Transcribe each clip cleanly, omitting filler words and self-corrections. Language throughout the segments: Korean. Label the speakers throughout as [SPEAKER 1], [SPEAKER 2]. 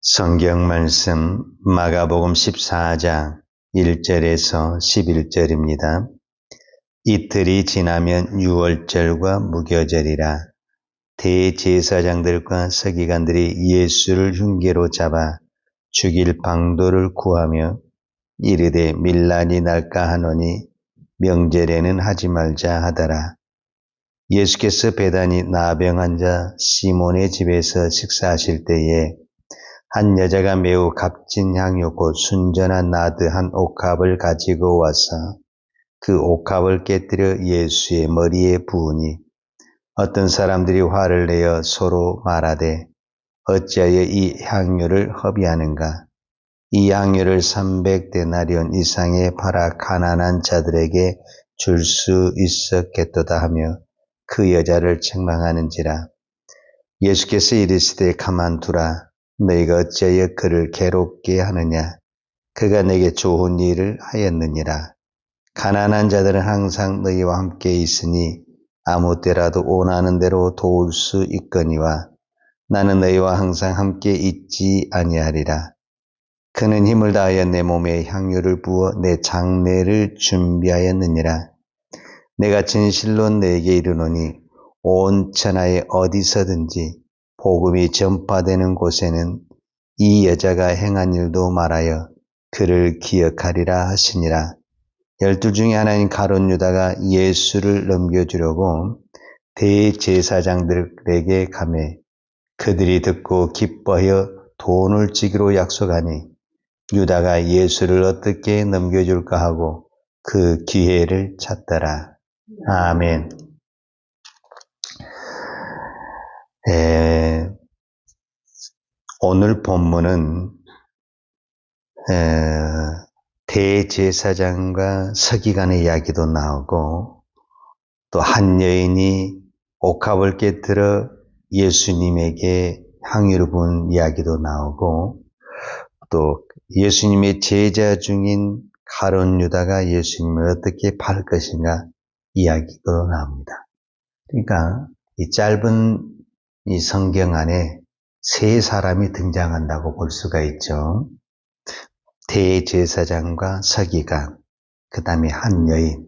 [SPEAKER 1] 성경 말씀 마가복음 14장 1절에서 11절입니다. 이틀이 지나면 유월절과 무교절이라. 대제사장들과 서기관들이 예수를 흉계로 잡아 죽일 방도를 구하며 이르되 밀란이 날까 하노니 명절에는 하지 말자 하더라. 예수께서 베다니 나병 환자 시몬의 집에서 식사하실 때에 한 여자가 매우 값진 향유 곧 순전한 나드 한 옥합을 가지고 와서 그 옥합을 깨뜨려 예수의 머리에 부으니 어떤 사람들이 화를 내어 서로 말하되 어찌하여 이 향유를 허비하는가? 이 향유를 300데나리온 이상에 팔아 가난한 자들에게 줄 수 있었겠도다 하며 그 여자를 책망하는지라. 예수께서 이르시되 가만두라. 너희가 어찌하여 그를 괴롭게 하느냐? 그가 내게 좋은 일을 하였느니라. 가난한 자들은 항상 너희와 함께 있으니 아무 때라도 원하는 대로 도울 수 있거니와 나는 너희와 항상 함께 있지 아니하리라. 그는 힘을 다하여 내 몸에 향유를 부어 내 장례를 준비하였느니라. 내가 진실로 너에게 이르노니 온 천하에 어디서든지 복음이 전파되는 곳에는 이 여자가 행한 일도 말하여 그를 기억하리라 하시니라. 12 중에 하나인 가룟 유다가 예수를 넘겨주려고 대제사장들에게 가매 그들이 듣고 기뻐하여 돈을 주기로 약속하니 유다가 예수를 어떻게 넘겨줄까 하고 그 기회를 찾더라. 아멘. 오늘 본문은 대제사장과 서기관의 이야기도 나오고 또 한 여인이 옥합을 깨뜨려 예수님에게 향유를 부은 이야기도 나오고 또 예수님의 제자 중인 가룟 유다가 예수님을 어떻게 팔 것인가 이야기도 나옵니다. 그러니까 이 짧은 이 성경 안에 세 사람이 등장한다고 볼 수가 있죠. 대제사장과 서기관, 그 다음에 한 여인.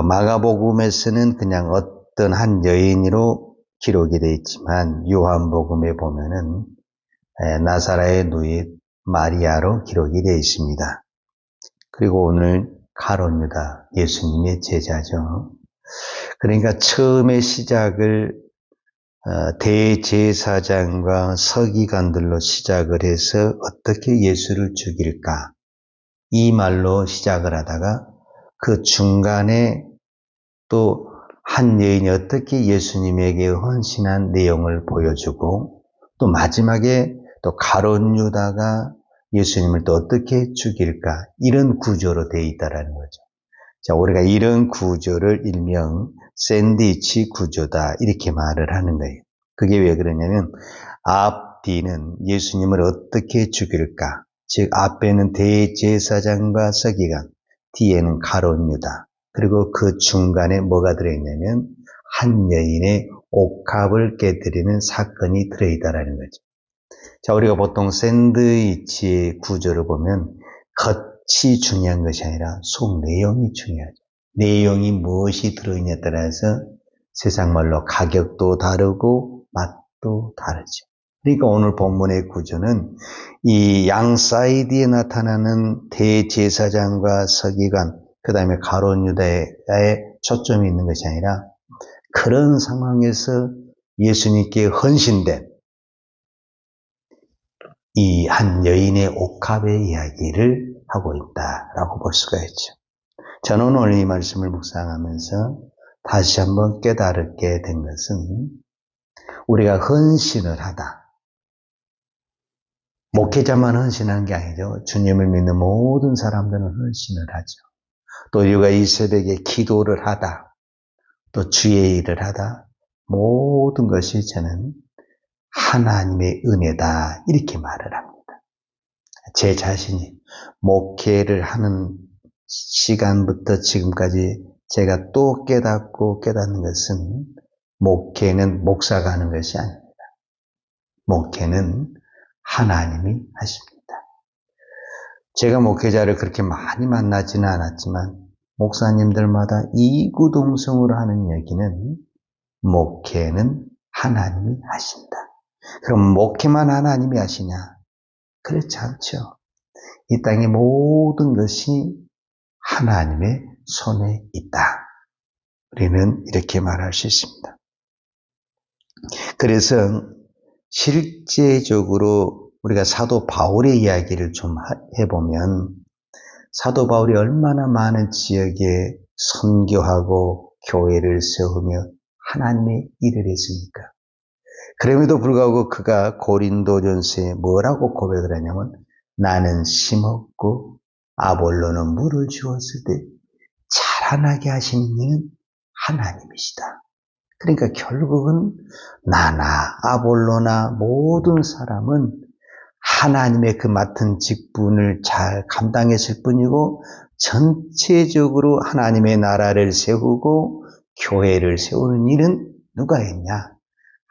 [SPEAKER 1] 마가복음에서는 그냥 어떤 한 여인으로 기록이 되어 있지만 요한복음에 보면은 나사렛의 누이 마리아로 기록이 되어 있습니다. 그리고 오늘 가룟 유다, 예수님의 제자죠. 그러니까 처음에 시작을 대제사장과 서기관들로 시작을 해서 어떻게 예수를 죽일까? 이 말로 시작을 하다가 그 중간에 또 한 여인이 어떻게 예수님에게 헌신한 내용을 보여주고 또 마지막에 또 가룟 유다가 예수님을 또 어떻게 죽일까? 이런 구조로 되어 있다라는 거죠. 자, 우리가 이런 구조를 일명 샌드위치 구조다 이렇게 말을 하는 거예요. 그게 왜 그러냐면 앞, 뒤는 예수님을 어떻게 죽일까? 즉 앞에는 대제사장과 서기관, 뒤에는 가룟 유다. 그리고 그 중간에 뭐가 들어있냐면 한 여인의 옥합을 깨뜨리는 사건이 들어있다라는 거죠. 자, 우리가 보통 샌드위치의 구조를 보면 겉이 중요한 것이 아니라 속 내용이 중요하죠. 내용이 무엇이 들어있냐에 따라서 세상 말로 가격도 다르고 맛도 다르죠. 그러니까 오늘 본문의 구조는 이 양 사이드에 나타나는 대제사장과 서기관, 그 다음에 가룟 유다에 초점이 있는 것이 아니라 그런 상황에서 예수님께 헌신된 이 한 여인의 옥합의 이야기를 하고 있다라고 볼 수가 있죠. 저는 오늘 이 말씀을 묵상하면서 다시 한번 깨달게 된 것은 우리가 헌신을 하다. 목회자만 헌신하는 게 아니죠. 주님을 믿는 모든 사람들은 헌신을 하죠. 또 우리가 이 새벽에 기도를 하다. 또 주의 일을 하다. 모든 것이 저는 하나님의 은혜다. 이렇게 말을 합니다. 제 자신이 목회를 하는 시간부터 지금까지 제가 또 깨닫고 깨닫는 것은 목회는 목사가 하는 것이 아닙니다. 목회는 하나님이 하십니다. 제가 목회자를 그렇게 많이 만나지는 않았지만 목사님들마다 이구동성으로 하는 얘기는 목회는 하나님이 하신다. 그럼 목회만 하나님이 하시냐? 그렇지 않죠. 이 땅의 모든 것이 하나님의 손에 있다. 우리는 이렇게 말할 수 있습니다. 그래서 실제적으로 우리가 사도 바울의 이야기를 좀 해보면 사도 바울이 얼마나 많은 지역에 선교하고 교회를 세우며 하나님의 일을 했습니까? 그럼에도 불구하고 그가 고린도전서에 뭐라고 고백을 하냐면 나는 심었고 아볼로는 물을 주었을 때 자라나게 하시는 이는 하나님이시다. 그러니까 결국은 나나 아볼로나 모든 사람은 하나님의 그 맡은 직분을 잘 감당했을 뿐이고 전체적으로 하나님의 나라를 세우고 교회를 세우는 일은 누가 했냐?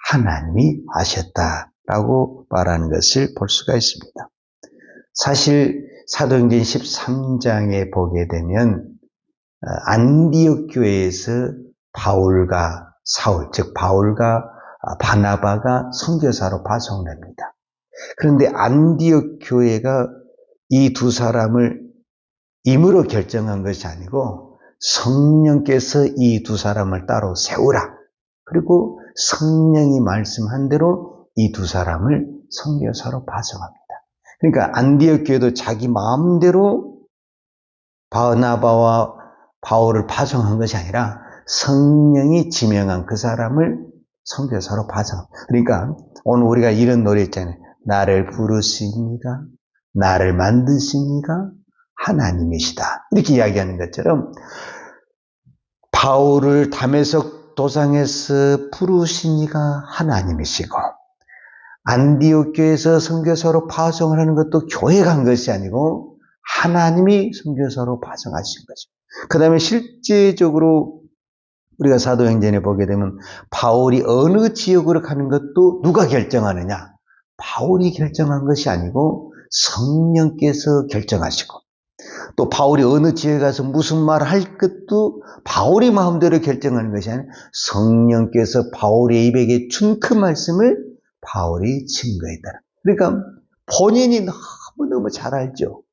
[SPEAKER 1] 하나님이 하셨다라고 말하는 것을 볼 수가 있습니다. 사실 사도행전 13장에 보게 되면 안디옥 교회에서 바울과 사울, 즉 바울과 바나바가 선교사로 파송됩니다. 그런데 안디옥 교회가 이 두 사람을 임으로 결정한 것이 아니고 성령께서 이 두 사람을 따로 세우라. 그리고 성령이 말씀한 대로 이 두 사람을 선교사로 파송합니다. 그러니까 안디옥 교회도 자기 마음대로 바나바와 바울을 파송한 것이 아니라 성령이 지명한 그 사람을 선교사로 파송합니다. 그러니까 오늘 우리가 이런 노래 있잖아요. 나를 부르시니가 나를 만드시니가 하나님이시다. 이렇게 이야기하는 것처럼 바울을 다메섹 도상에서 부르시니가 하나님이시고 안디옥 교회에서 선교사로 파송을 하는 것도 교회가 한 것이 아니고 하나님이 선교사로 파송하신 거죠. 그 다음에 실제적으로 우리가 사도행전에 보게 되면 바울이 어느 지역으로 가는 것도 누가 결정하느냐? 바울이 결정한 것이 아니고 성령께서 결정하시고 또 바울이 어느 지역에 가서 무슨 말을 할 것도 바울이 마음대로 결정하는 것이 아니라 성령께서 바울의 입에게 준 그 말씀을 바울이 증거했다. 그러니까 본인이 너무너무 잘 알죠.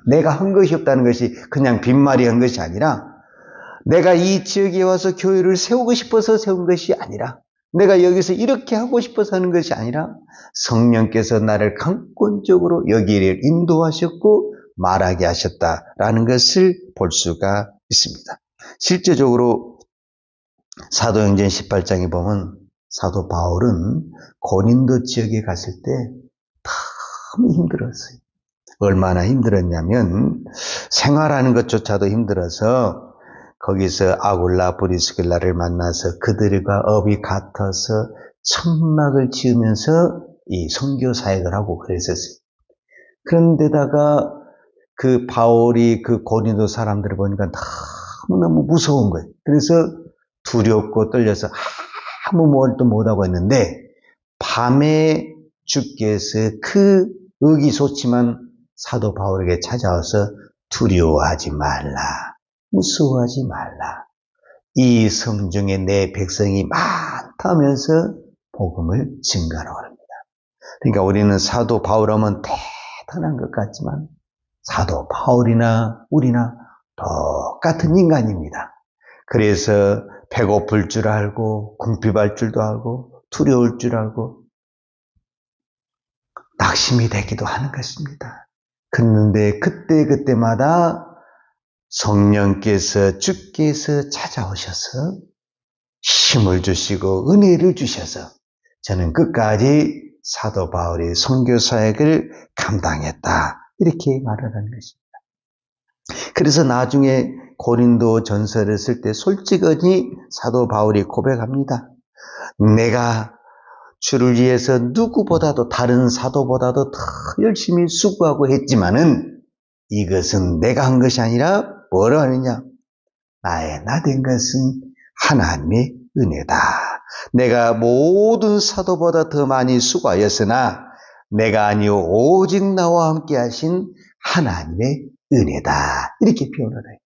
[SPEAKER 1] 내가 한 것이 없다는 것이 그냥 빈말이 한 것이 아니라 내가 이 지역에 와서 교회를 세우고 싶어서 세운 것이 아니라 내가 여기서 이렇게 하고 싶어서 하는 것이 아니라 성령께서 나를 강권적으로 여기를 인도하셨고 말하게 하셨다라는 것을 볼 수가 있습니다. 실제적으로 사도행전 18장에 보면 사도 바울은 고린도 지역에 갔을 때 너무 힘들었어요. 얼마나 힘들었냐면 생활하는 것조차도 힘들어서 거기서 아굴라 브리스길라를 만나서 그들과 업이 같아서 천막을 지으면서 이 선교 사역을 하고 그랬었어요. 그런데다가 그 바울이 그 고린도 사람들을 보니까 너무너무 무서운 거예요. 그래서 두렵고 떨려서 아무 말도 못하고 있는데 밤에 주께서 그 의기소침한 사도 바울에게 찾아와서 두려워하지 말라, 무서워하지 말라. 이 성중에 내 백성이 많다면서 복음을 증가하라고 합니다. 그러니까 우리는 사도 바울하면 대단한 것 같지만 사도 바울이나 우리나 똑같은 인간입니다. 그래서 배고플 줄 알고 궁핍할 줄도 알고 두려울 줄 알고 낙심이 되기도 하는 것입니다. 그런데 그때마다 성령께서 주께서 찾아오셔서 힘을 주시고 은혜를 주셔서 저는 끝까지 사도 바울의 선교 사역을 감당했다. 이렇게 말을 하는 것입니다. 그래서 나중에 고린도 전서를 쓸 때 솔직하게 사도 바울이 고백합니다. 내가 주를 위해서 누구보다도 다른 사도보다도 더 열심히 수고하고 했지만은 이것은 내가 한 것이 아니라 뭐라 하느냐? 나의 나 된 것은 하나님의 은혜다. 내가 모든 사도보다 더 많이 수고하였으나 내가 아니요 오직 나와 함께 하신 하나님의 은혜다. 이렇게 표현을 해요.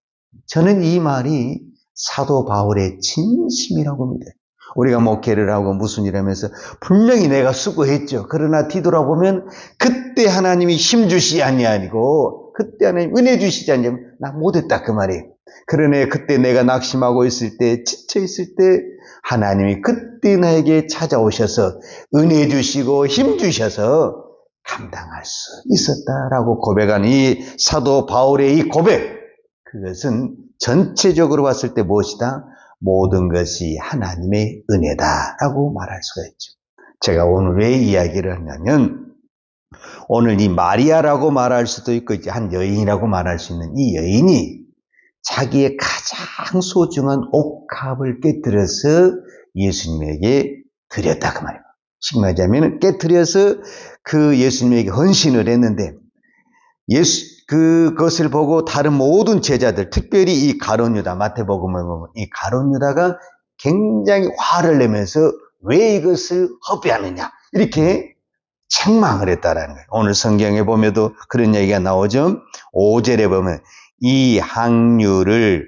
[SPEAKER 1] 저는 이 말이 사도 바울의 진심이라고 믿어요. 우리가 목회를 하고 무슨 일 하면서 분명히 내가 수고했죠. 그러나 뒤돌아보면 그때 하나님이 힘 주시지 아니고 그때 하나님 은혜 주시지 않냐면 나 못했다 그 말이에요. 그러네 그때 내가 낙심하고 있을 때 지쳐 있을 때 하나님이 그때 나에게 찾아오셔서 은혜 주시고 힘 주셔서 감당할 수 있었다라고 고백한 이 사도 바울의 이 고백, 그것은 전체적으로 봤을 때 무엇이다? 모든 것이 하나님의 은혜다라고 말할 수가 있죠. 제가 오늘 왜 이야기를 하냐면 오늘 이 마리아라고 말할 수도 있고 이제 한 여인이라고 말할 수 있는 이 여인이 자기의 가장 소중한 옥합을 깨뜨려서 예수님에게 드렸다 그 말이에요. 지금 말하자면 깨뜨려서 그 예수님에게 헌신을 했는데 그것을 보고 다른 모든 제자들, 특별히 이 가룟 유다, 마태복음을 보면 이 가룟 유다가 굉장히 화를 내면서 왜 이것을 허비하느냐 이렇게 책망을 했다라는 거예요. 오늘 성경에 보면도 그런 얘기가 나오죠. 5절에 보면 이 향유를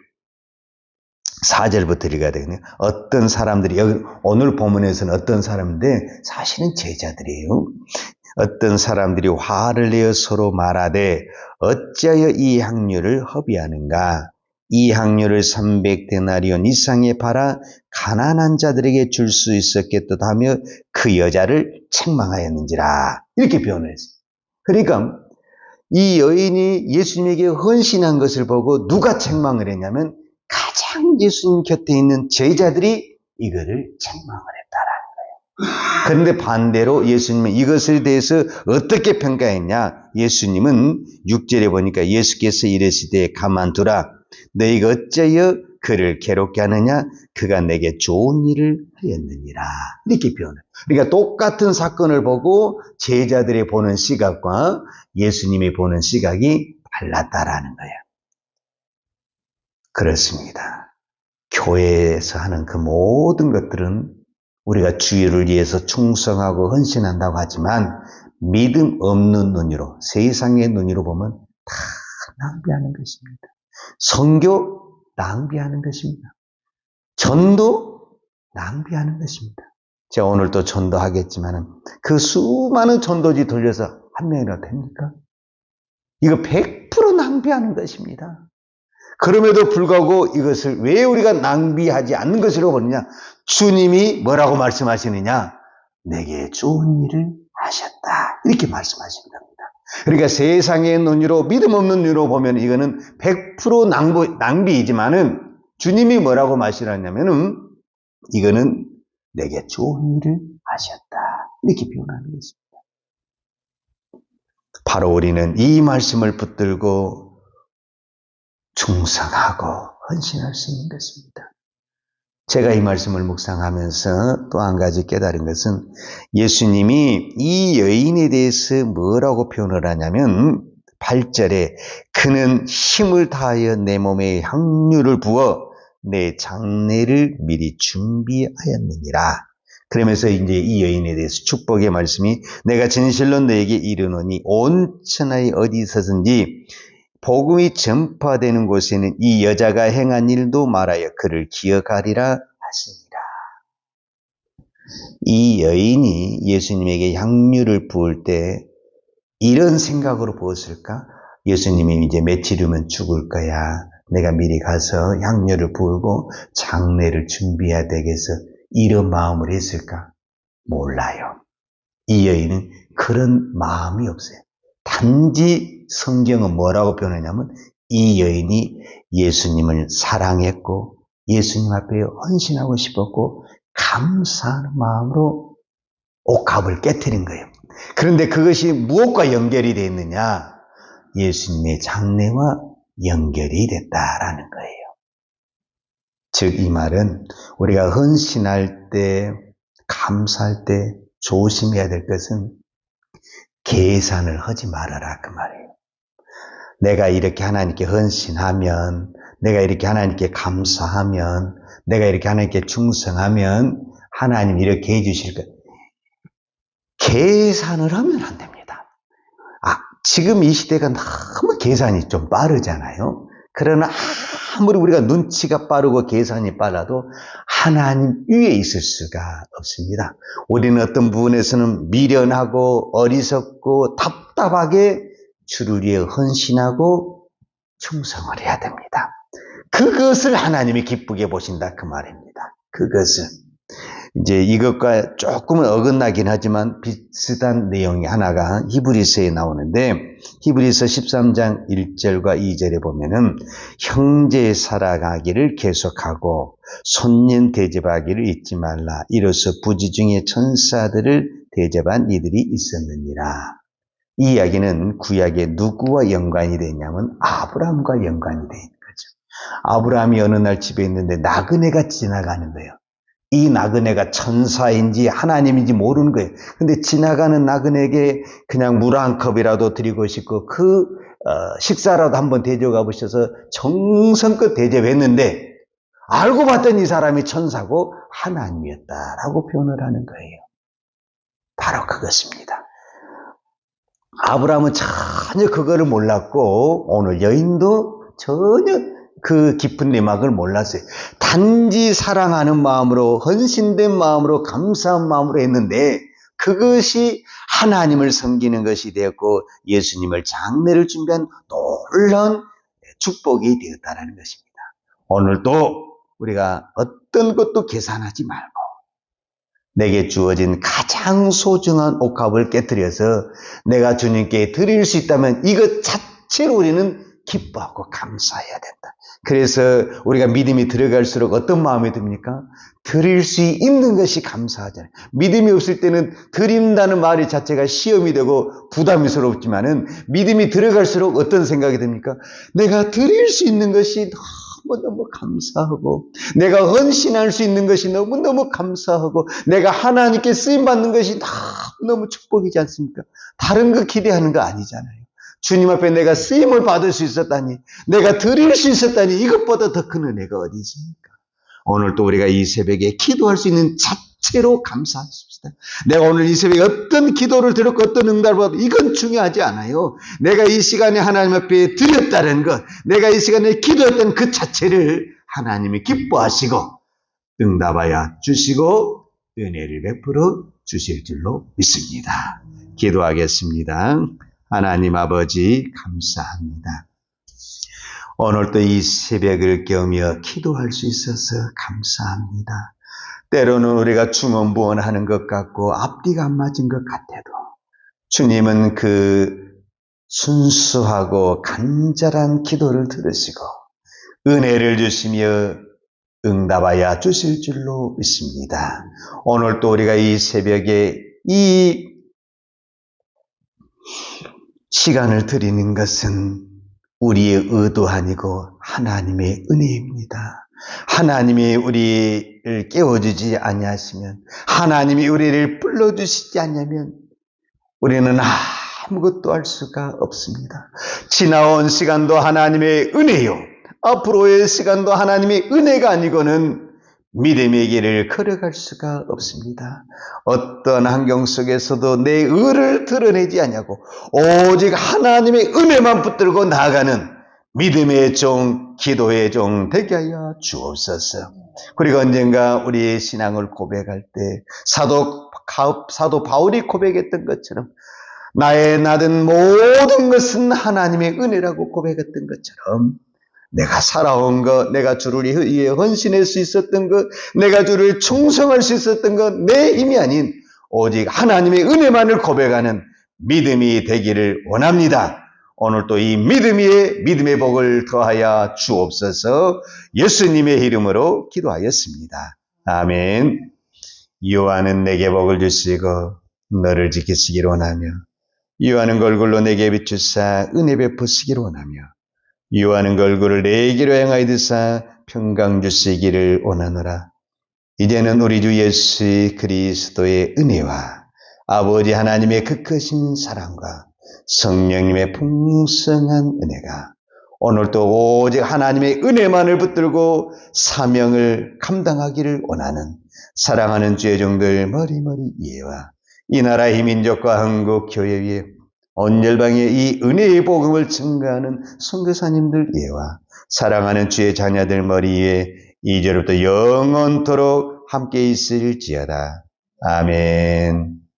[SPEAKER 1] 4절부터 읽어야 되거든요. 어떤 사람들이, 여기 오늘 본문에서는 어떤 사람인데 사실은 제자들이에요. 어떤 사람들이 화를 내어 서로 말하되 어찌하여 이 향유를 허비하는가? 이 향유를 300데나리온 이상에 팔아 가난한 자들에게 줄 수 있었겠다 하며 그 여자를 책망하였는지라. 이렇게 표현을 했어요. 그러니까 이 여인이 예수님에게 헌신한 것을 보고 누가 책망을 했냐면 가장 예수님 곁에 있는 제자들이 이거를 책망을 했다라는 거예요. 그런데 반대로 예수님은 이것에 대해서 어떻게 평가했냐? 예수님은 6절에 보니까 예수께서 이르시되 가만두라. 너희가 어찌하여 그를 괴롭게 하느냐? 그가 내게 좋은 일을 하였느니라. 이렇게 표현해요. 그러니까 똑같은 사건을 보고 제자들이 보는 시각과 예수님이 보는 시각이 달랐다라는 거예요. 그렇습니다. 교회에서 하는 그 모든 것들은 우리가 주의를 위해서 충성하고 헌신한다고 하지만 믿음 없는 눈으로, 세상의 눈으로 보면 다 낭비하는 것입니다. 선교 낭비하는 것입니다. 전도 낭비하는 것입니다. 제가 오늘 또 전도하겠지만 그 수많은 전도지 돌려서 한 명이나 됩니까? 이거 100% 낭비하는 것입니다. 그럼에도 불구하고 이것을 왜 우리가 낭비하지 않는 것으로 보느냐? 주님이 뭐라고 말씀하시느냐? 내게 좋은 일을 하셨다. 이렇게 말씀하시는 겁니다. 그러니까 세상의 눈으로, 믿음 없는 눈으로 보면 이거는 100% 낭비이지만은 주님이 뭐라고 말씀하냐면은 이거는 내게 좋은 일을 하셨다. 이렇게 표현하는 것입니다. 바로 우리는 이 말씀을 붙들고 충성하고 헌신할 수 있는 것입니다. 제가 이 말씀을 묵상하면서 또 한 가지 깨달은 것은 예수님이 이 여인에 대해서 뭐라고 표현을 하냐면 8절에 그는 힘을 다하여 내 몸에 향유를 부어 내 장례를 미리 준비하였느니라. 그러면서 이제 이 여인에 대해서 축복의 말씀이 내가 진실로 너에게 이르노니 온 천하에 어디 있어서든지 복음이 전파되는 곳에는 이 여자가 행한 일도 말하여 그를 기억하리라 하시니라. 이 여인이 예수님에게 향유를 부을 때 이런 생각으로 부었을까? 예수님이 이제 며칠 후면 죽을 거야. 내가 미리 가서 향유를 부을고 장례를 준비해야 되겠어. 이런 마음을 했을까? 몰라요. 이 여인은 그런 마음이 없어요. 단지 성경은 뭐라고 표현하냐면 이 여인이 예수님을 사랑했고 예수님 앞에 헌신하고 싶었고 감사하는 마음으로 옥합을 깨트린 거예요. 그런데 그것이 무엇과 연결이 되어 있느냐? 예수님의 장례와 연결이 됐다라는 거예요. 즉 이 말은 우리가 헌신할 때, 감사할 때 조심해야 될 것은 계산을 하지 말아라 그 말이에요. 내가 이렇게 하나님께 헌신하면, 내가 이렇게 하나님께 감사하면, 내가 이렇게 하나님께 충성하면 하나님 이렇게 해주실 것. 계산을 하면 안 됩니다. 지금 이 시대가 너무 계산이 좀 빠르잖아요. 그러나 아무리 우리가 눈치가 빠르고 계산이 빨라도 하나님 위에 있을 수가 없습니다. 우리는 어떤 부분에서는 미련하고 어리석고 답답하게 주를 위해 헌신하고 충성을 해야 됩니다. 그것을 하나님이 기쁘게 보신다 그 말입니다. 그것은 이제 이것과 조금은 어긋나긴 하지만 비슷한 내용이 하나가 히브리서에 나오는데, 히브리서 13장 1절과 2절에 보면은 형제 살아가기를 계속하고 손님 대접하기를 잊지 말라. 이로써 부지 중에 천사들을 대접한 이들이 있었느니라. 이 이야기는 구약의 누구와 연관이 되냐면 아브라함과 연관이 되어 있는 거죠. 아브라함이 어느 날 집에 있는데 나그네가 지나가는 거예요. 이 나그네가 천사인지 하나님인지 모르는 거예요. 근데 지나가는 나그네에게 그냥 물 한 컵이라도 드리고 싶고 식사라도 한번 대접해 보셔서 정성껏 대접했는데 알고 봤더니 이 사람이 천사고 하나님이었다라고 표현을 하는 거예요. 바로 그것입니다. 아브라함은 전혀 그거를 몰랐고 오늘 여인도 전혀 그 깊은 내막을 몰랐어요. 단지 사랑하는 마음으로, 헌신된 마음으로, 감사한 마음으로 했는데 그것이 하나님을 섬기는 것이 되었고 예수님을 장례를 준비한 놀라운 축복이 되었다는 것입니다. 오늘도 우리가 어떤 것도 계산하지 말고 내게 주어진 가장 소중한 옥합을 깨뜨려서 내가 주님께 드릴 수 있다면 이것 자체로 우리는 기뻐하고 감사해야 된다. 그래서 우리가 믿음이 들어갈수록 어떤 마음이 듭니까? 드릴 수 있는 것이 감사하잖아요. 믿음이 없을 때는 드린다는 말이 자체가 시험이 되고 부담스럽지만은 믿음이 들어갈수록 어떤 생각이 듭니까? 내가 드릴 수 있는 것이 너무너무 감사하고 내가 헌신할 수 있는 것이 너무너무 감사하고 내가 하나님께 쓰임받는 것이 너무너무 축복이지 않습니까? 다른 거 기대하는 거 아니잖아요. 주님 앞에 내가 쓰임을 받을 수 있었다니, 내가 드릴 수 있었다니 이것보다 더 큰 은혜가 어디 있습니까? 오늘 또 우리가 이 새벽에 기도할 수 있는 자체로 감사합시다. 내가 오늘 이 새벽에 어떤 기도를 드렸고 어떤 응답을 받고 이건 중요하지 않아요. 내가 이 시간에 하나님 앞에 드렸다는 것, 내가 이 시간에 기도했던 그 자체를 하나님이 기뻐하시고 응답하여 주시고 은혜를 베풀어 주실 줄로 믿습니다. 기도하겠습니다. 하나님 아버지 감사합니다. 오늘도 이 새벽을 깨우며 기도할 수 있어서 감사합니다. 때로는 우리가 중언부언하는 것 같고 앞뒤가 안 맞은 것 같아도 주님은 그 순수하고 간절한 기도를 들으시고 은혜를 주시며 응답하여 주실 줄로 믿습니다. 오늘도 우리가 이 새벽에 이 시간을 드리는 것은 우리의 의도 아니고 하나님의 은혜입니다. 하나님이 우리를 깨워주지 아니하시면, 하나님이 우리를 불러주시지 않으면 우리는 아무것도 할 수가 없습니다. 지나온 시간도 하나님의 은혜요, 앞으로의 시간도 하나님의 은혜가 아니고는 믿음의 길을 걸어갈 수가 없습니다. 어떤 환경 속에서도 내 의를 드러내지 않냐고 오직 하나님의 은혜만 붙들고 나아가는 믿음의 종, 기도의 종 되게 하여 주옵소서. 그리고 언젠가 우리의 신앙을 고백할 때 사도 바울이 고백했던 것처럼 나의 나든 모든 것은 하나님의 은혜라고 고백했던 것처럼 내가 살아온 것, 내가 주를 위해 헌신할 수 있었던 것, 내가 주를 충성할 수 있었던 것, 내 힘이 아닌 오직 하나님의 은혜만을 고백하는 믿음이 되기를 원합니다. 오늘 또 이 믿음의 복을 더하여 주옵소서. 예수님의 이름으로 기도하였습니다. 아멘. 여호와는 내게 복을 주시고 너를 지키시기를 원하며 여호와는 얼굴로 내게 비추사 은혜 베푸시기를 원하며 여호와는 얼굴을 내게로 향하여 드사 평강 주시기를 원하노라. 이제는 우리 주 예수 그리스도의 은혜와 아버지 하나님의 크크신 사랑과 성령님의 풍성한 은혜가 오늘도 오직 하나님의 은혜만을 붙들고 사명을 감당하기를 원하는 사랑하는 주의 종들 머리머리 이해와 이 나라 이 민족과 한국 교회 위에 온 열방에 이 은혜의 복음을 증가하는 선교사님들 예와 사랑하는 주의 자녀들 머리에 이제부터 영원토록 함께 있을지어다. 아멘.